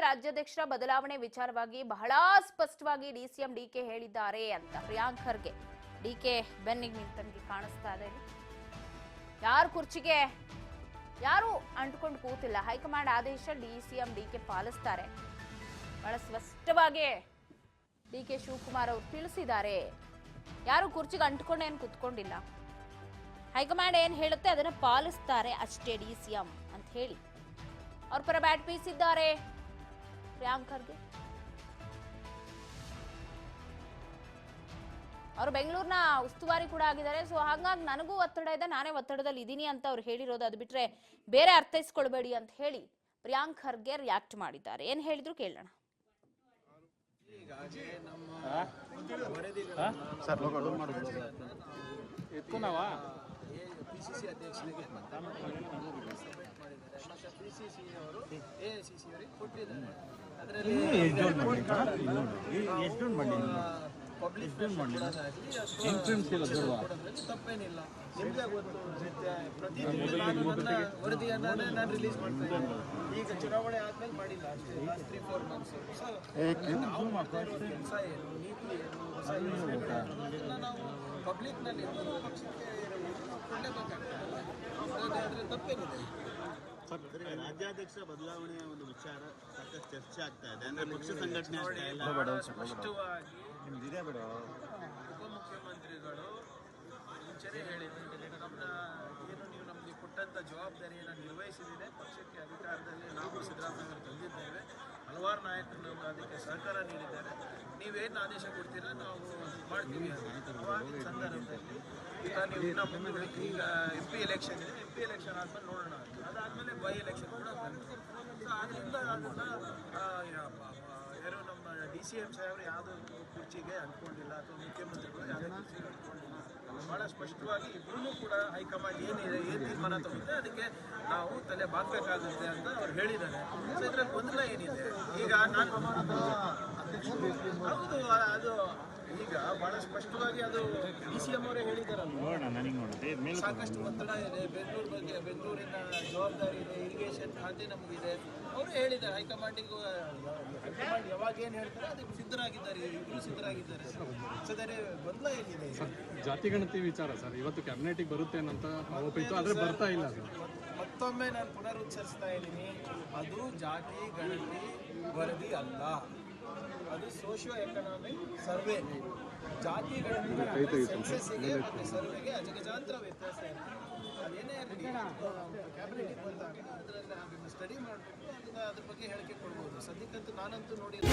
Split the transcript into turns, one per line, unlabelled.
ರಾಜ್ಯಾಧ್ಯಕ್ಷರ ಬದಲಾವಣೆ ವಿಚಾರವಾಗಿ ಬಹಳ ಸ್ಪಷ್ಟವಾಗಿ ಡಿಸಿಎಂ ಡಿಕೆ ಹೇಳಿದ್ದಾರೆ ಅಂತ ಪ್ರಿಯಾಂಕ್ ಖರ್ಗೆ. ಡಿಕೆ ಬೆನ್ನಿಗೆ ನಿಂತಂಗೆ ಕಾಣಿಸ್ತಾ ಇದೆ. ಯಾರು ಕುರ್ಚಿಗೆ ಯಾರು ಅಂಟ್ಕೊಂಡು ಕೂತಿಲ್ಲ. ಹೈಕಮಾಂಡ್ ಆದೇಶ ಡಿಸಿಎಂ ಡಿಕೆ ಪಾಲಿಸ್ತಾರೆ. ಬಹಳ ಸ್ಪಷ್ಟವಾಗಿ ಡಿಕೆ ಶಿವಕುಮಾರ್ ಅವರು ತಿಳಿಸಿದ್ದಾರೆ. ಯಾರು ಕುರ್ಚಿಗೆ ಅಂಟ್ಕೊಂಡೇನು ಕೂತ್ಕೊಂಡಿಲ್ಲ. ಹೈಕಮಾಂಡ್ ಏನ್ ಹೇಳುತ್ತೆ ಅದನ್ನ ಪಾಲಿಸ್ತಾರೆ ಅಷ್ಟೇ ಡಿಸಿಎಂ ಅಂತ ಹೇಳಿ ಅವ್ರ ಪರ ಬ್ಯಾಟ್ ಬೀಸಿದ್ದಾರೆ ಪ್ರಿಯಾಂಕ್ ಖರ್ಗೆ. ಅವರು ಬೆಂಗಳೂರಿನ ಉಸ್ತುವಾರಿ ಕೂಡ ಆಗಿದ್ದಾರೆ. ಸೊ ಹಾಗಾಗಿ ನನಗೂ ಒತ್ತಡ ಇದೆ, ನಾನೇ ಒತ್ತಡದಲ್ಲಿ ಇದ್ದೀನಿ ಅಂತ ಅವ್ರು ಹೇಳಿರೋದು. ಅದು ಬಿಟ್ರೆ ಬೇರೆ ಅರ್ಥೈಸ್ಕೊಳ್ಬೇಡಿ ಅಂತ ಹೇಳಿ ಪ್ರಿಯಾಂಕ್ ಖರ್ಗೆ ರಿಯಾಕ್ಟ್ ಮಾಡಿದ್ದಾರೆ. ಏನ್ ಹೇಳಿದ್ರು ಕೇಳೋಣ.
ಪಿಸಿಸಿ ಅಧ್ಯಕ್ಷರಿಗೆ ಪಿಸಿಸಿ ಅವರು ಎಐಸಿಸಿ ಅವರಿಗೆ ಕೊಟ್ಟಿದ್ದಾರೆ. ಅದರಲ್ಲಿ ಪಬ್ಲಿಕ್ ತಪ್ಪೇನಿಲ್ಲ. ನಿಮ್ಗೆ ಗೊತ್ತು, ಪ್ರತಿ ವರದಿಯನ್ನ ನಾನು ರಿಲೀಸ್ ಮಾಡ್ತಾ ಇದ್ದೀನಿ. ಈಗ ಚುನಾವಣೆ ಆದ್ಮೇಲೆ ಮಾಡಿಲ್ಲ ಅಷ್ಟೇ, 3-4 months. ನಾವು ಮಾಡ್ತಾ ಇರೋ ಕೆಲಸ ಏನು, ನೀತಿ ಏನು, ಹೊಸ ಯೋಜನೆಗಳನ್ನ ನಾವು ಪಬ್ಲಿಕ್ನಲ್ಲಿ ಪಕ್ಷಕ್ಕೆ ಕೊಡಲೇಬೇಕಾಗ್ತದೆ. ತಪ್ಪೇನಿದೆ
ಸರ್? ರಾಜ್ಯಾಧ್ಯಕ್ಷ ಬದಲಾವಣೆಯ ಒಂದು ವಿಚಾರ ಸಾಕಷ್ಟು ಚರ್ಚೆ ಆಗ್ತಾ ಇದೆ. ಅಂದ್ರೆ ಪಕ್ಷ ಸಂಘಟನೆ
ಸ್ಪಷ್ಟವಾಗಿ ಉಪಮುಖ್ಯಮಂತ್ರಿಗಳು ಮುಂಚೆನೇ ಹೇಳಿದ್ದಾರೆ, ನಮ್ಮ ಏನು ನೀವು ನಮಗೆ ಕೊಟ್ಟಂಥ ಜವಾಬ್ದಾರಿಯನ್ನು ನಿರ್ವಹಿಸಿದ್ದೇನೆ. ಪಕ್ಷಕ್ಕೆ ಅಧಿಕಾರದಲ್ಲಿ ನಾವು ಸಿದ್ದರಾಮಯ್ಯ ತಂದಿದ್ದೇವೆ. ಹಲವಾರು ನಾಯಕರು ನಮ್ಗೆ ಅದಕ್ಕೆ ಸಹಕಾರ ನೀಡಿದ್ದಾರೆ. ನೀವೇನು ಆದೇಶ ಕೊಡ್ತೀರಾ ನಾವು ಮಾಡ್ತೀವಿ. ಅವಾಗಿನ ಸಂದರ್ಭದಲ್ಲಿ ಈಗ ನೀವು ನಮ್ಮ ಮುಂದೆ ಈಗ MP ಎಲೆಕ್ಷನ್ ಇದೆ. MP ಎಲೆಕ್ಷನ್ ಆದ್ಮೇಲೆ ನೋಡೋಣ. ಅದಾದಮೇಲೆ ಬೈ ಎಲೆಕ್ಷನ್ ಕೂಡ ಬಂತು. ಸೊ ಆದ್ದರಿಂದ ಅದನ್ನು ಯಾರು ನಮ್ಮ DCM ಸಾಹೇಬರು ಯಾವುದೋ ಕುರ್ಚಿಗೆ ಅಂದ್ಕೊಂಡಿಲ್ಲ ಅಥವಾ ಮುಖ್ಯಮಂತ್ರಿಗಳು ಯಾವುದೇ ಕುರ್ಚಿಗೆ ಅಂದ್ಕೊಂಡಿಲ್ಲ. ಭಾಳ ಸ್ಪಷ್ಟವಾಗಿ ಇಬ್ಬರೂ ಕೂಡ ಹೈಕಮಾಂಡ್ ಏನಿದೆ, ಏನು ತೀರ್ಮಾನ ತಗೊಂಡೆ ಅದಕ್ಕೆ ನಾವು ತಲೆ ಬಾಗಬೇಕಾಗುತ್ತೆ ಅಂತ ಅವ್ರು ಹೇಳಿದ್ದಾರೆ. ಸೊ ಇದರಲ್ಲಿ ಗೊಂದಲ ಏನಿದೆ? ಈಗ ನಾನು ಹೌದು, ಅದು ಈಗ ಬಹಳ ಸ್ಪಷ್ಟವಾಗಿ ಅದು DCM ಅವರೇ ಹೇಳಿದಾರಲ್ಲ, ಸಾಕಷ್ಟು ಒತ್ತಡ ಇದೆ ಬೆಂಗಳೂರು ಬಗ್ಗೆ, ಬೆಂಗಳೂರಿನ ಜವಾಬ್ದಾರಿ ಇದೆ, ಇರಿಗೇಷನ್ ಖಾತೆ ನಮಗಿದೆ. ಅವರು ಹೇಳಿದ್ದಾರೆ ಹೈಕಮಾಂಡಿಗೂ. ಹೈಕಮಾಂಡ್ ಯಾವಾಗ ಏನು ಹೇಳ್ತಾರೆ ಅದಕ್ಕೆ ಸಿದ್ಧರಾಗಿದ್ದಾರೆ, ಇಬ್ಬರು ಸಿದ್ಧರಾಗಿದ್ದಾರೆ. ಸದರಿ ಗೊಂದಲ ಏನಿದೆ?
ಜಾತಿ ಗಣತಿ ವಿಚಾರ ಸರ್ ಇವತ್ತು ಕ್ಯಾಬಿನೆಟ್ಗೆ ಬರುತ್ತೆ ಅಂತ ಆರೋಪ ಇತ್ತು, ಆದರೆ ಬರ್ತಾ ಇಲ್ಲ ಸರ್.
ಮತ್ತೊಮ್ಮೆ ನಾನು ಪುನರುಚ್ಚರಿಸ್ತಾ ಇದ್ದೀನಿ, ಅದು ಜಾತಿ ಗಣತಿ ವರದಿ ಅಲ್ಲ, ಅದು ಸೋಷಿಯೋ ಎಕನಾಮಿಕ್ ಸರ್ವೆ. ಜಾತಿ ಗಣತಿ ಸೆನ್ಸಸ್ಸಿಗೆ ಮತ್ತು ಸರ್ವೆಗೆ ಅಜಗಜಾಂತರ ವ್ಯತ್ಯಾಸ ಇದೆ. ಅದೇನೇ ಇರಲಿ ಕ್ಯಾಬಿನೆಟ್ಗೆ ಬಂದಾಗ ಅದರಲ್ಲಿ ಅದನ್ನು ಸ್ಟಡಿ ಮಾಡಬೇಕು, ಅದನ್ನು ಅದ್ರ ಬಗ್ಗೆ ಹೇಳಿಕೆ ಕೊಡ್ಬೋದು. ಸದ್ಯಕ್ಕಂತೂ ನಾನಂತೂ ನೋಡಿಲ್ಲ.